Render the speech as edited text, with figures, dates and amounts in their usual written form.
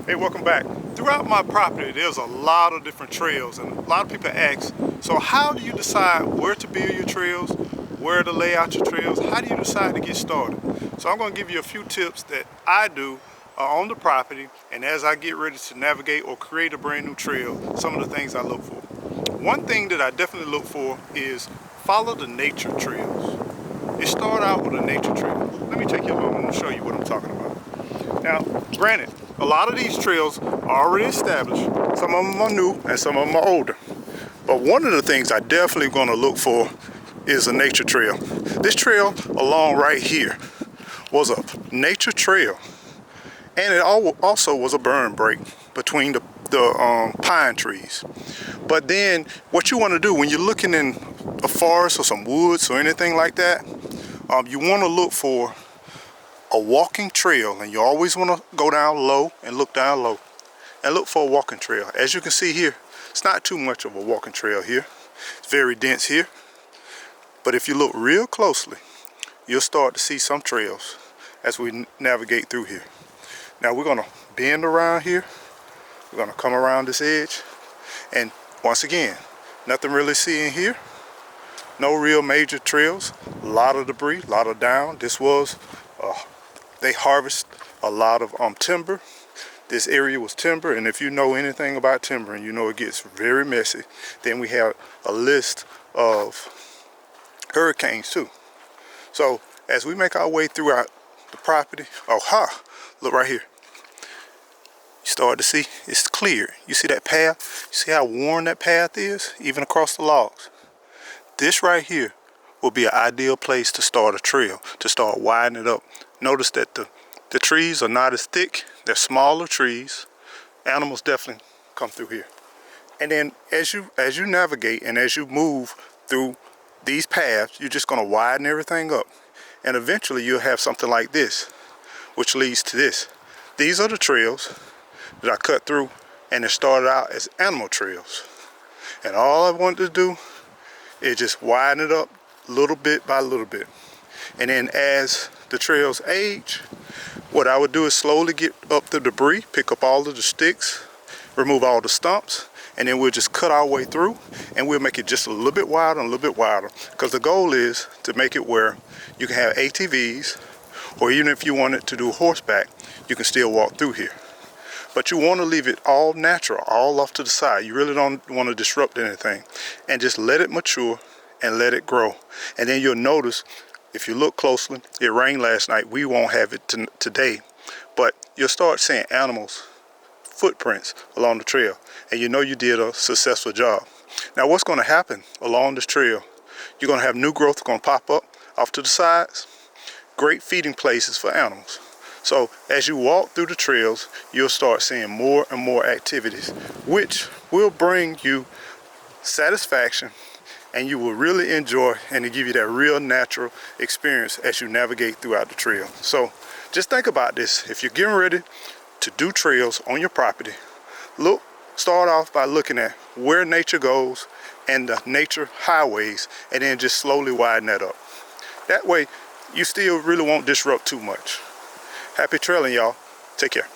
Hey, welcome back. Throughout my property, there's a lot of different trails, and a lot of people ask, so how do you decide where to build your trails, where to lay out your trails? How do you decide to get started? So I'm going to give you a few tips that I do on the property, and as I get ready to navigate or create a brand new trail, some of the things I look for. One thing that I definitely look for is follow the nature trails. It start out with a nature trail. Let me take you along and show you what I'm talking about. Now, granted, a lot of these trails are already established. Some of them are new and some of them are older. But one of the things I definitely going to look for is a nature trail. This trail along right here was a nature trail, and it also was a burn break between the pine trees. But then what you want to do when you're looking in a forest or some woods or anything like that, you want to look for a walking trail, and you always want to go down low and look down low and look for a walking trail. As you can see here, it's not too much of a walking trail here. It's very dense here, but if you look real closely, you'll start to see some trails as we navigate through here. Now we're going to bend around here. We're going to come around this edge, and once again, nothing really seeing here. No real major trails. A lot of debris, a lot of down. This was they harvest a lot of timber. This area was timber, and if you know anything about timber and you know it gets very messy, then we have a list of hurricanes too. So as we make our way throughout the property, look right here. You start to see it's clear. You see that path? You see how worn that path is, even across the logs? This right here will be an ideal place to start a trail, to start widening it up. Notice that the trees are not as thick. They're smaller trees. Animals definitely come through here. And then as you navigate and as you move through these paths, you're just going to widen everything up. And eventually you'll have something like this, which leads to this. These are the trails that I cut through, and it started out as animal trails. And all I wanted to do is just widen it up little bit by little bit. And then as the trails age, what I would do is slowly get up the debris, pick up all of the sticks, remove all the stumps, and then we'll just cut our way through, and we'll make it just a little bit wider and a little bit wider, because the goal is to make it where you can have ATVs, or even if you wanted to do horseback, you can still walk through here. But you want to leave it all natural, all off to the side. You really don't want to disrupt anything, and just let it mature and let it grow. And then you'll notice, if you look closely, it rained last night. We won't have it today, but you'll start seeing animals' footprints along the trail, and you know you did a successful job. Now what's going to happen along this trail, you're going to have new growth going to pop up off to the sides. Great feeding places for animals. So as you walk through the trails, you'll start seeing more and more activities, which will bring you satisfaction, and you will really enjoy and give you that real natural experience as you navigate throughout the trail. So just think about this. If you're getting ready to do trails on your property, start off by looking at where nature goes and the nature highways, and then just slowly widen that up. That way you still really won't disrupt too much. Happy trailing, y'all. Take care.